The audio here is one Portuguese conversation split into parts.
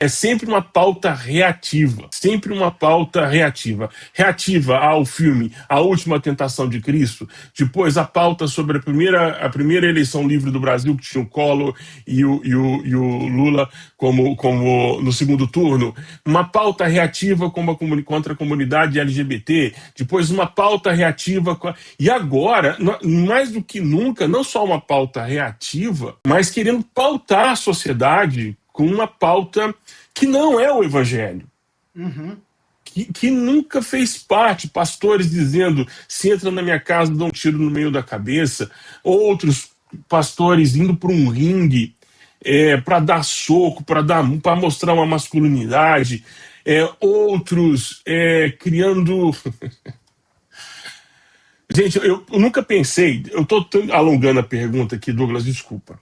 é sempre uma pauta reativa, sempre uma pauta reativa. Reativa ao filme A Última Tentação de Cristo, depois a pauta sobre a primeira eleição livre do Brasil, que tinha o Collor e o Lula como no segundo turno, uma pauta reativa contra a comunidade LGBT, depois uma pauta reativa, e agora, mais do que nunca, não só uma pauta reativa, mas querendo pautar a sociedade com uma pauta que não é o evangelho. Uhum. Que nunca fez parte, pastores dizendo, se entra na minha casa, dá um tiro no meio da cabeça, outros pastores indo para um ringue para dar soco, para mostrar uma masculinidade, outros criando... Gente, eu nunca pensei, eu estou alongando a pergunta aqui, Douglas, desculpa.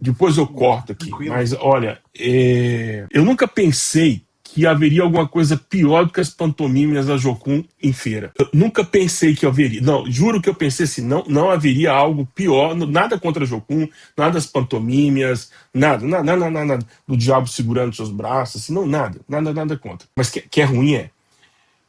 Depois eu corto aqui, Tranquilo. mas olha, eu nunca pensei que haveria alguma coisa pior do que as pantomimas da Jocum em feira. Eu nunca pensei que haveria. Não, juro que eu pensei assim, não haveria algo pior, nada contra a Jocum, nada das pantomimas, nada do diabo segurando seus braços, assim, não, nada contra. Mas que é ruim, é.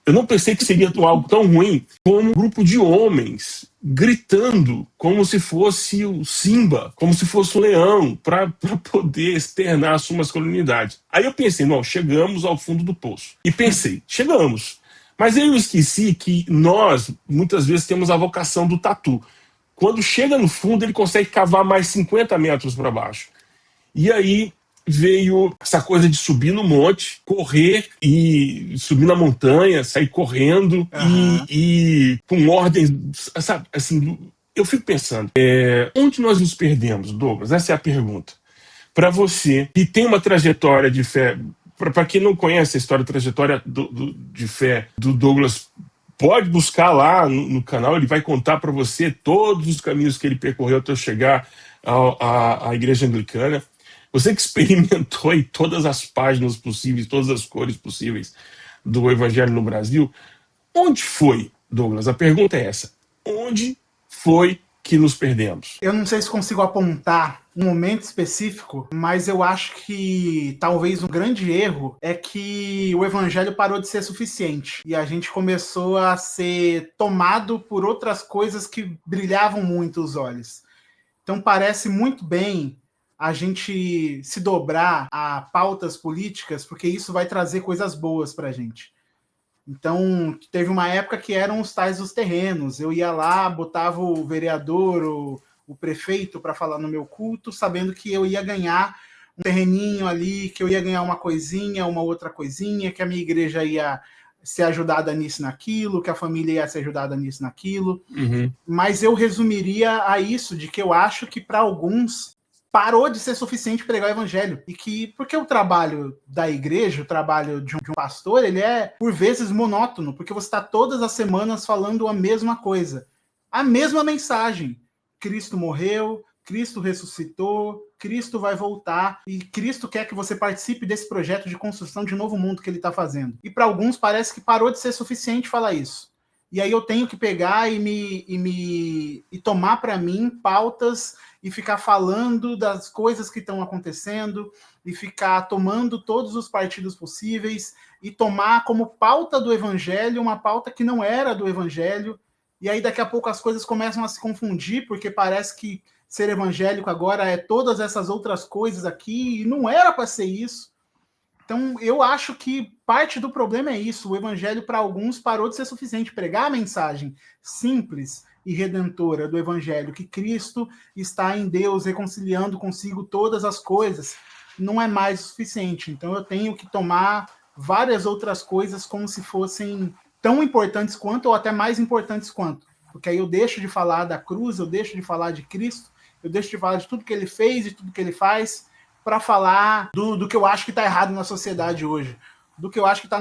Eu não pensei que seria algo tão ruim como um grupo de homens gritando como se fosse o Simba, como se fosse o leão, para poder externar a sua masculinidade. Aí eu pensei, não, chegamos ao fundo do poço. E pensei, chegamos. Mas aí eu esqueci que nós, muitas vezes, temos a vocação do tatu. Quando chega no fundo, ele consegue cavar mais 50 metros para baixo. E aí veio essa coisa de subir no monte, correr e subir na montanha, sair correndo e com ordens, sabe, assim, eu fico pensando, onde nós nos perdemos, Douglas? Essa é a pergunta. Para você, que tem uma trajetória de fé, para quem não conhece a história, a trajetória de fé do Douglas, pode buscar lá no canal, ele vai contar para você todos os caminhos que ele percorreu até chegar à Igreja Anglicana. Você que experimentou aí todas as páginas possíveis, todas as cores possíveis do Evangelho no Brasil, onde foi, Douglas? A pergunta é essa. Onde foi que nos perdemos? Eu não sei se consigo apontar um momento específico, mas eu acho que talvez um grande erro é que o evangelho parou de ser suficiente e a gente começou a ser tomado por outras coisas que brilhavam muito os olhos. Então parece muito bem a gente se dobrar a pautas políticas, porque isso vai trazer coisas boas para a gente. Então, teve uma época que eram os tais dos terrenos. Eu ia lá, botava o vereador, o prefeito para falar no meu culto, sabendo que eu ia ganhar um terreninho ali, que eu ia ganhar uma coisinha, uma outra coisinha, que a minha igreja ia ser ajudada nisso, naquilo, que a família ia ser ajudada nisso, naquilo. Uhum. Mas eu resumiria a isso, de que eu acho que para alguns parou de ser suficiente pregar o evangelho. E que, porque o trabalho da igreja, o trabalho de um pastor, ele é, por vezes, monótono, porque você está todas as semanas falando a mesma coisa. A mesma mensagem. Cristo morreu, Cristo ressuscitou, Cristo vai voltar, e Cristo quer que você participe desse projeto de construção de novo mundo que ele está fazendo. E para alguns parece que parou de ser suficiente falar isso. E aí eu tenho que pegar e tomar para mim pautas e ficar falando das coisas que estão acontecendo e ficar tomando todos os partidos possíveis e tomar como pauta do evangelho uma pauta que não era do evangelho. E aí daqui a pouco as coisas começam a se confundir, porque parece que ser evangélico agora é todas essas outras coisas aqui, e não era para ser isso. Então, eu acho que parte do problema é isso. O evangelho, para alguns, parou de ser suficiente. Pregar a mensagem simples e redentora do evangelho, que Cristo está em Deus, reconciliando consigo todas as coisas, não é mais o suficiente. Então, eu tenho que tomar várias outras coisas como se fossem tão importantes quanto, ou até mais importantes quanto. Porque aí eu deixo de falar da cruz, eu deixo de falar de Cristo, eu deixo de falar de tudo que ele fez e tudo que ele faz, para falar do que eu acho que está errado na sociedade hoje, do que eu acho que está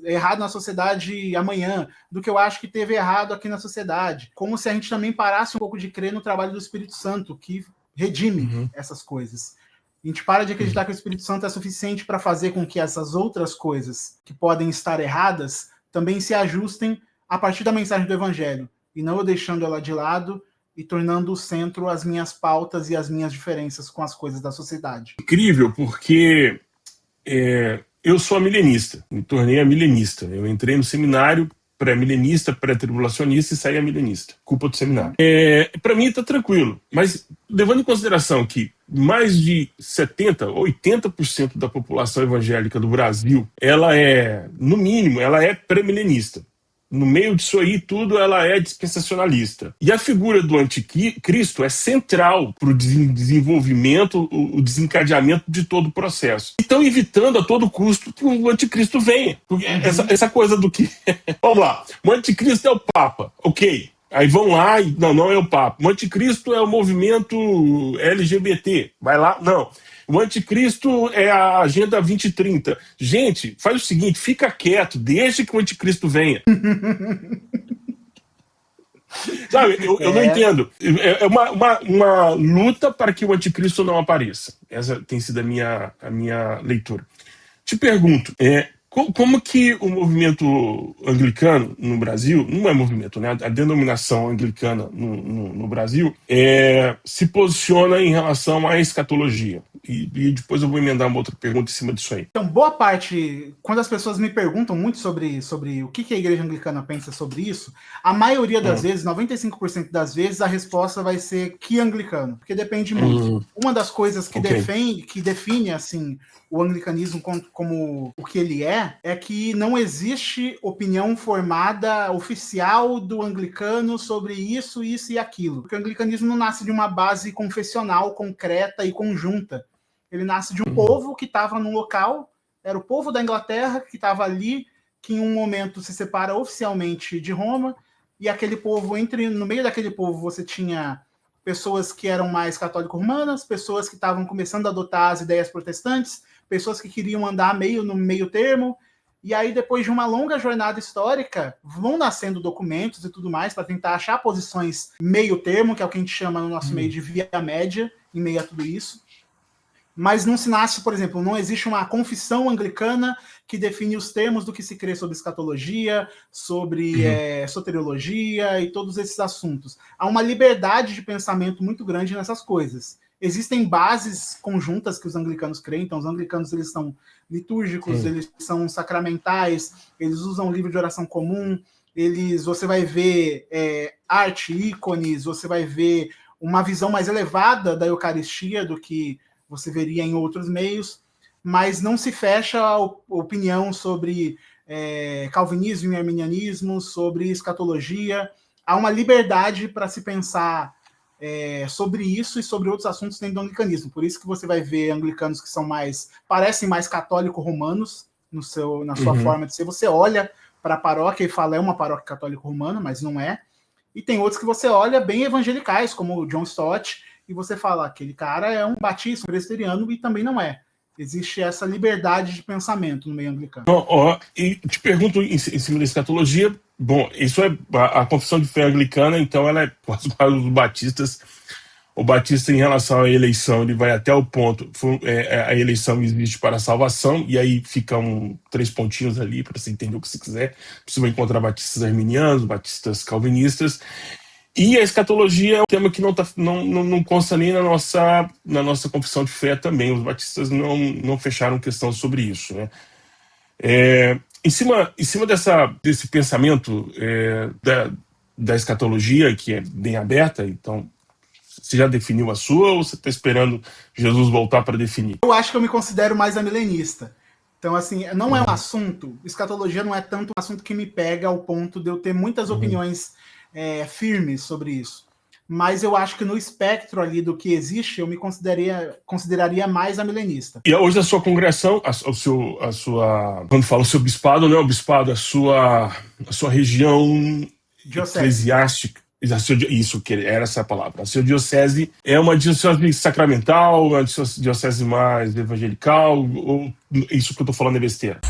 errado na sociedade amanhã, do que eu acho que teve errado aqui na sociedade. Como se a gente também parasse um pouco de crer no trabalho do Espírito Santo, que redime essas coisas. A gente para de acreditar que o Espírito Santo é suficiente para fazer com que essas outras coisas que podem estar erradas também se ajustem a partir da mensagem do Evangelho, e não eu deixando ela de lado e tornando o centro as minhas pautas e as minhas diferenças com as coisas da sociedade. Incrível, porque eu sou amilenista, me tornei amilenista. Eu entrei no seminário pré-milenista, pré-tribulacionista e saí amilenista. Culpa do seminário. Para mim tá tranquilo, mas levando em consideração que mais de 70%, 80% da população evangélica do Brasil, ela é, no mínimo, ela é pré-milenista. No meio disso aí tudo, ela é dispensacionalista. E a figura do anticristo é central para o desenvolvimento, o desencadeamento de todo o processo. Então, evitando a todo custo que o anticristo venha. Porque essa coisa do que... Vamos lá, o anticristo é o Papa, ok. Aí vão lá e... Não é o Papa. O anticristo é o movimento LGBT. Vai lá, não. O anticristo é a Agenda 2030. Gente, faz o seguinte, fica quieto, deixa que o anticristo venha. Sabe, eu não entendo. É uma luta para que o anticristo não apareça. Essa tem sido a minha leitura. Te pergunto, como que o movimento anglicano no Brasil, não é movimento, né? A denominação anglicana no Brasil se posiciona em relação à escatologia? E depois eu vou emendar uma outra pergunta em cima disso aí. Então, boa parte, quando as pessoas me perguntam muito sobre o que a igreja anglicana pensa sobre isso, a maioria das vezes, 95% das vezes, a resposta vai ser que anglicano, porque depende muito. Uma das coisas que define assim, o anglicanismo como o que ele é que não existe opinião formada oficial do anglicano sobre isso e aquilo. Porque o anglicanismo não nasce de uma base confessional, concreta e conjunta. Ele nasce de um povo que estava num local, era o povo da Inglaterra que estava ali, que em um momento se separa oficialmente de Roma, e aquele povo, no meio daquele povo você tinha pessoas que eram mais católico-romanas, pessoas que estavam começando a adotar as ideias protestantes, pessoas que queriam andar no meio termo, e aí depois de uma longa jornada histórica, vão nascendo documentos e tudo mais para tentar achar posições meio termo, que é o que a gente chama no nosso meio de via média, em meio a tudo isso. Mas não se nasce, por exemplo, não existe uma confissão anglicana que define os termos do que se crê sobre escatologia, sobre soteriologia e todos esses assuntos. Há uma liberdade de pensamento muito grande nessas coisas. Existem bases conjuntas que os anglicanos creem, então os anglicanos eles são litúrgicos, eles são sacramentais, eles usam livro de oração comum, você vai ver arte, ícones, você vai ver uma visão mais elevada da Eucaristia do que você veria em outros meios, mas não se fecha a opinião sobre calvinismo e arminianismo, sobre escatologia. Há uma liberdade para se pensar sobre isso e sobre outros assuntos dentro do anglicanismo. Por isso que você vai ver anglicanos que parecem mais católico-romanos na sua forma de ser. Você olha para a paróquia e fala, é uma paróquia católico-romana, mas não é. E tem outros que você olha bem evangelicais, como o John Stott, e você fala, aquele cara é um batista, um presbiteriano, e também não é. Existe essa liberdade de pensamento no meio anglicano. E te pergunto em cima da escatologia, bom, isso é a confissão de fé anglicana, então ela é quase para os batistas. O batista, em relação à eleição, ele vai até o ponto, a eleição existe para a salvação, e aí ficam 3 pontinhos ali para você entender o que você quiser. Você vai encontrar batistas arminianos, batistas calvinistas. E a escatologia é um tema que não consta nem na nossa confissão de fé também. Os batistas não fecharam questão sobre isso, né? Em cima desse pensamento da escatologia, que é bem aberta, então, você já definiu a sua ou você está esperando Jesus voltar para definir? Eu acho que eu me considero mais amilenista. Então, assim, não é um assunto, escatologia não é tanto um assunto que me pega ao ponto de eu ter muitas opiniões firmes sobre isso. Mas eu acho que no espectro ali do que existe, eu me consideraria mais amilenista. E hoje a sua congregação, a sua, quando fala o seu bispado, não é o bispado, a sua região eclesiástica, isso, que era essa palavra. A sua diocese é uma diocese sacramental, uma diocese mais evangelical, ou isso que eu estou falando é besteira?